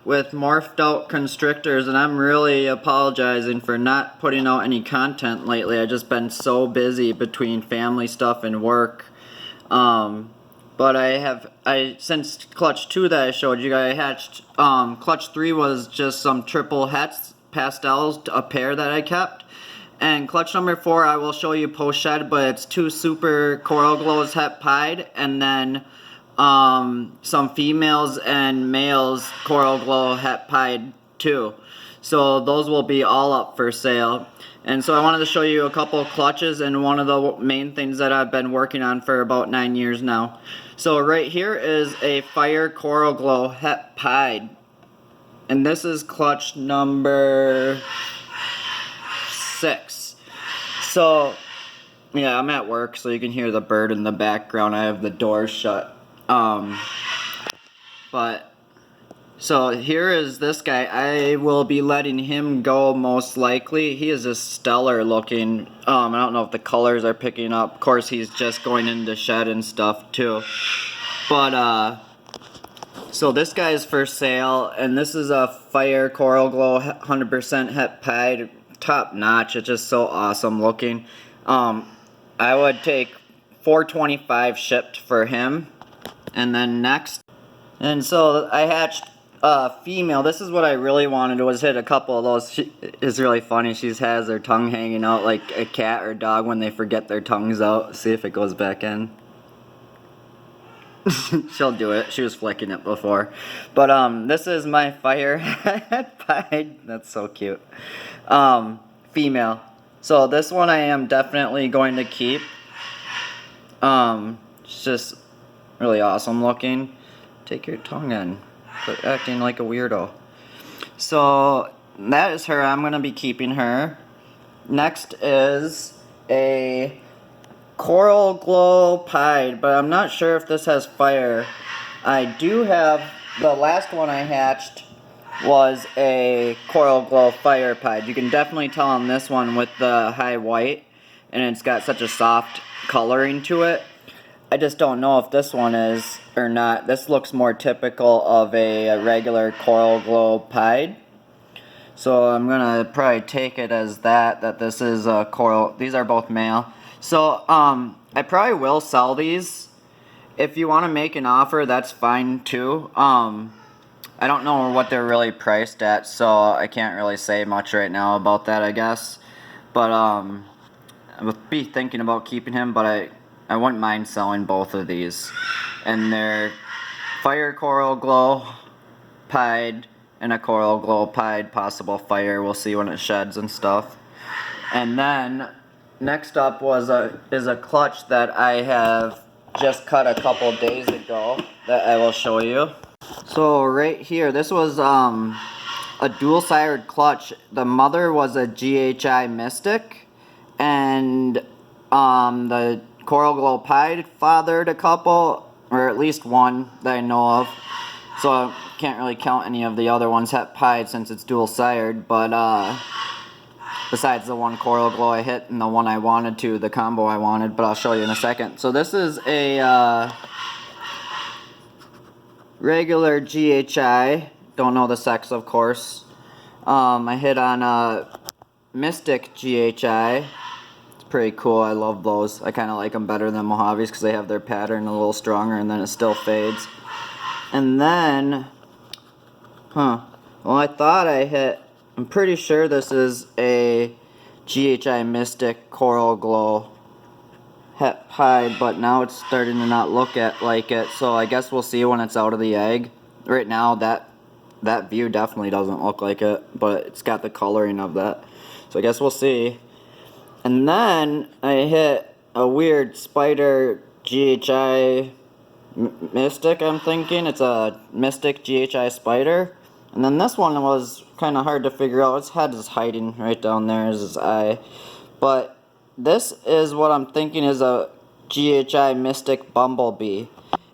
with morphed out constrictors, and I'm really apologizing for not putting out any content lately. I've just been so busy between family stuff and work. But since clutch 2 that I showed you, I hatched, clutch 3 was just some triple hets, pastels, a pair that I kept. And clutch number 4 I will show you post shed, but it's 2 super Coral Glows het pied, and then some females and males Coral Glow het pied too. So those will be all up for sale. And so I wanted to show you a couple of clutches and one of the main things that I've been working on for about 9 years now. So right here is a Fire Coral Glow het pied. And this is clutch number 6. So yeah, I'm at work, so you can hear the bird in the background. I have the doors shut. So here is this guy. I will be letting him go most likely. He is a stellar looking. I don't know if the colors are picking up. Of course, he's just going into shed and stuff too. But so this guy is for sale, and this is a Fire Coral Glow 100% het pied, top notch. It's just so awesome looking. I would take $425 shipped for him. And then next, and so I hatched a female. This is what I really wanted, was hit a couple of those. She is really funny. She has her tongue hanging out like a cat or dog when they forget their tongues out. See if it goes back in. She'll do it. She was flicking it before. But this is my Fire het pied. That's so cute. Female. So this one I am definitely going to keep. It's just really awesome looking. Take your tongue in. Quit acting like a weirdo. So that is her. I'm going to be keeping her. Next is a Coral Glow pied, but I'm not sure if this has fire. I do have, the last one I hatched was a Coral Glow fire pied. You can definitely tell on this one with the high white, and it's got such a soft coloring to it. I just don't know if this one is or not. This looks more typical of a regular Coral Glow pied. So I'm gonna probably take it as that this is a coral. These are both male. So I probably will sell these. If you want to make an offer, that's fine too. I don't know what they're really priced at, so I can't really say much right now about that, I guess. But I would be thinking about keeping him, but I wouldn't mind selling both of these. And they're Fire Coral Glow pied and a Coral Glow pied, possible fire. We'll see when it sheds and stuff. And then next up is a clutch that I have just cut a couple days ago that I will show you. So right here, this was a dual-sired clutch. The mother was a GHI Mystic, and the Coral Glow pied fathered a couple, or at least one that I know of. So I can't really count any of the other ones het pied since it's dual-sired, but besides the one Coral Glow I hit and the one I wanted to, the combo I wanted, but I'll show you in a second. So this is a regular GHI, don't know the sex of course. I hit on a Mystic GHI. It's pretty cool, I love those. I kind of like them better than Mojaves because they have their pattern a little stronger and then it still fades. And then, well I thought I hit, I'm pretty sure this is a GHI Mystic Coral Glow het pied, but now it's starting to not look like it, so I guess we'll see when it's out of the egg. Right now that view definitely doesn't look like it, but it's got the coloring of that, so I guess we'll see. And then I hit a weird spider GHI Mystic, I'm thinking. It's a Mystic GHI spider. And then this one was kind of hard to figure out. Its head is hiding right down there is his eye. But this is what I'm thinking is a GHI Mystic Bumblebee.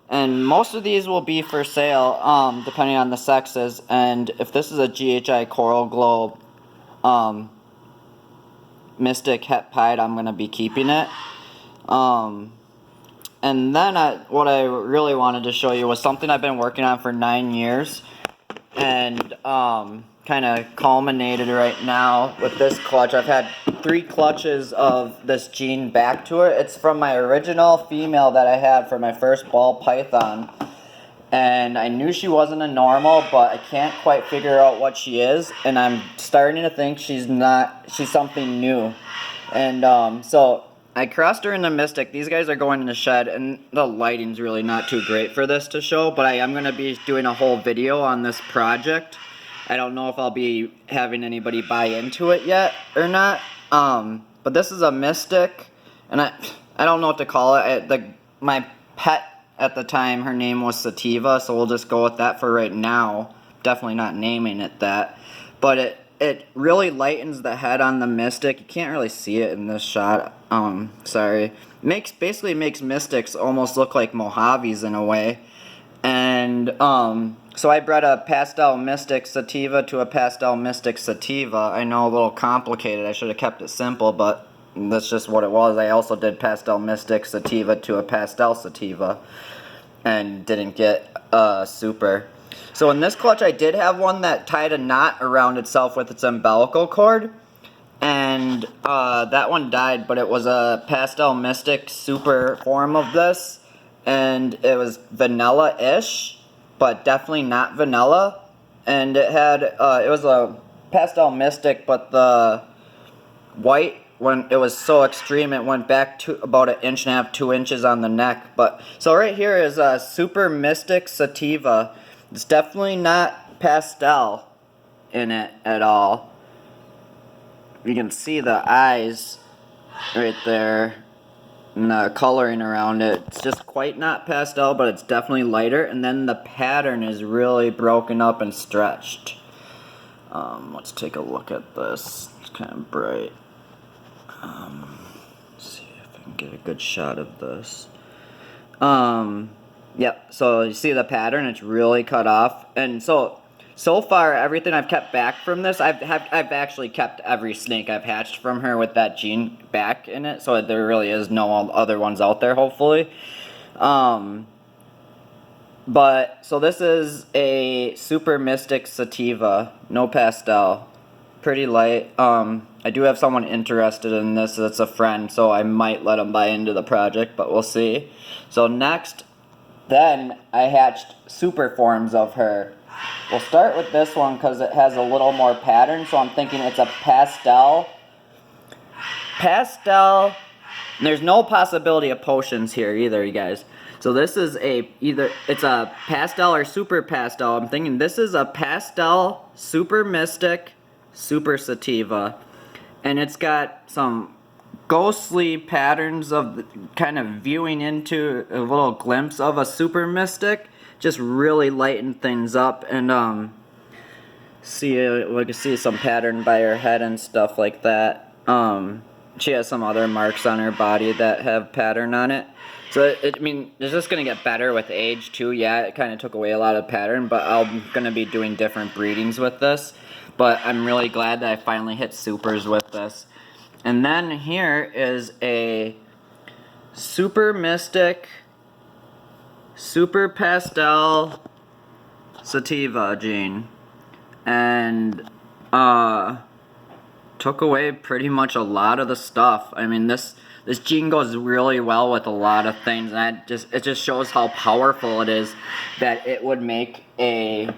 And most of these will be for sale, depending on the sexes. And if this is a GHI Coral Glow Mystic het pied, I'm going to be keeping it. And then what I really wanted to show you was something I've been working on for 9 years. and kind of culminated right now with this clutch. I've had 3 clutches of this gene back to her. It's from my original female that I had for my first ball python. And I knew she wasn't a normal, but I can't quite figure out what she is. And I'm starting to think she's something new. And so I crossed her in the Mystic. These guys are going in the shed, and the lighting's really not too great for this to show, but I am going to be doing a whole video on this project. I don't know if I'll be having anybody buy into it yet or not. But this is a Mystic, and I don't know what to call it. My pet at the time, her name was Sativa, so we'll just go with that for right now. Definitely not naming it that. But it really lightens the head on the Mystic. You can't really see it in this shot. Sorry. Basically makes Mystics almost look like Mojaves in a way. And so I bred a Pastel Mystic Sativa to a Pastel Mystic Sativa. I know, a little complicated. I should have kept it simple, but that's just what it was. I also did Pastel Mystic Sativa to a Pastel Sativa and didn't get Super. So in this clutch, I did have one that tied a knot around itself with its umbilical cord, and that one died, but it was a Pastel Mystic Super form of this, and it was vanilla-ish, but definitely not vanilla, and it was a Pastel Mystic, but the white, when it was so extreme, it went back to about 1.5 inches, 2 inches on the neck. But so right here is a Super Mystic Sativa. It's definitely not pastel in it at all. You can see the eyes right there and the coloring around it. It's just quite not pastel, but it's definitely lighter. And then the pattern is really broken up and stretched. Let's take a look at this. It's kind of bright. Let's see if I can get a good shot of this. Yep, so you see the pattern, it's really cut off. And so far, everything I've kept back from this, I've actually kept every snake I've hatched from her with that gene back in it, so there really is no other ones out there, hopefully. But, so this is a Super Mystic Sativa, no pastel, pretty light. I do have someone interested in this, it's a friend, so I might let him buy into the project, but we'll see. So next, then I hatched super forms of her. We'll start with this one because it has a little more pattern, so I'm thinking it's a pastel. There's no possibility of potions here either, you guys. So this is it's a pastel or super pastel. I'm thinking this is a pastel Super Mystic Super Sativa, and it's got some ghostly patterns of kind of viewing into a little glimpse of a Super Mystic. Just really lighten things up, and we can see some pattern by her head and stuff like that. She has some other marks on her body that have pattern on it. So I mean, it's just gonna get better with age too. Yeah, it kind of took away a lot of pattern, but I'm gonna be doing different breedings with this. But I'm really glad that I finally hit supers with this. And then here is a Super Mystic Super Pastel Sativa gene, and took away pretty much a lot of the stuff. I mean, this gene goes really well with a lot of things, and it just shows how powerful it is that it would make a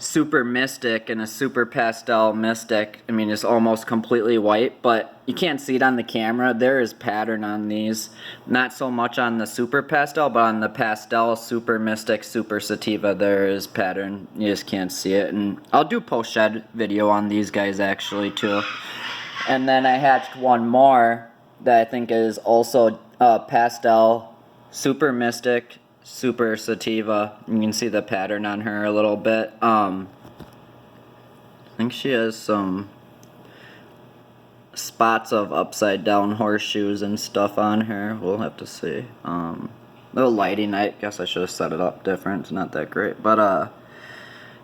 Super Mystic and a Super Pastel Mystic. I mean, it's almost completely white, but you can't see it on the camera. There is pattern on these. Not so much on the Super Pastel, but on the Pastel Super Mystic Super Sativa, there is pattern. You just can't see it. And I'll do post-shed video on these guys actually too. And then I hatched one more that I think is also Pastel Super Mystic Super Sativa. You can see the pattern on her a little bit. I think she has some spots of upside down horseshoes and stuff on her. We'll have to see. The lighting, I guess I should have set it up different. It's not that great, but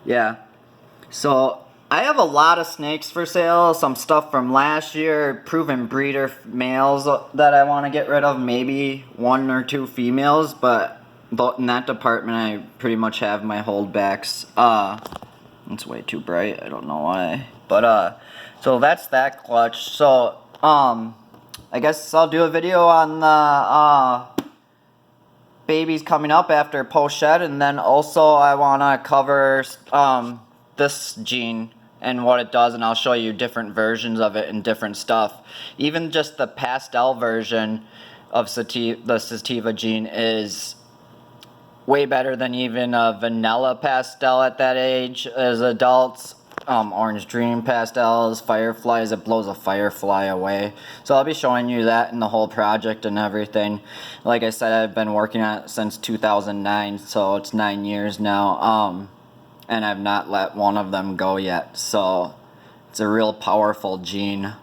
yeah. So I have a lot of snakes for sale. Some stuff from last year, proven breeder males that I want to get rid of. Maybe 1 or 2 females, but in that department, I pretty much have my holdbacks. It's way too bright. I don't know why. But so that's that clutch. So I guess I'll do a video on the babies coming up after post-shed, and then also I want to cover this gene and what it does, and I'll show you different versions of it and different stuff. Even just the pastel version of the sativa gene is way better than even a vanilla pastel at that age as adults. Orange Dream pastels, fireflies, it blows a firefly away. So I'll be showing you that in the whole project and everything. Like I said, I've been working on it since 2009, so it's 9 years now. And I've not let one of them go yet. So it's a real powerful gene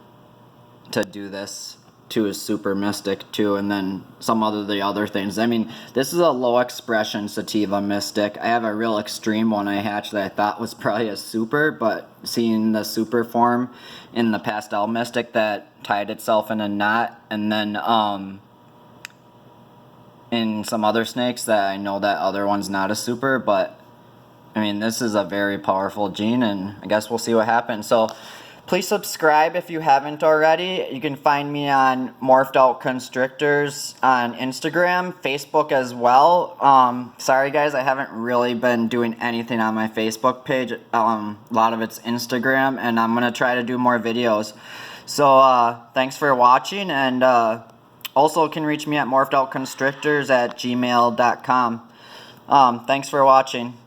to do this. Too is Super Mystic too, and then some of the other things. I mean, this is a low expression sativa Mystic. I have a real extreme one I hatched that I thought was probably a super, but seeing the super form in the pastel Mystic that tied itself in a knot, and then in some other snakes that I know that other one's not a super, but I mean, this is a very powerful gene, and I guess we'll see what happens. So please subscribe if you haven't already. You can find me on Morphed Out Constrictors on Instagram, Facebook as well. Sorry guys, I haven't really been doing anything on my Facebook page. A lot of it's Instagram, and I'm going to try to do more videos. So thanks for watching, and also can reach me at morphedoutconstrictors@gmail.com. Thanks for watching.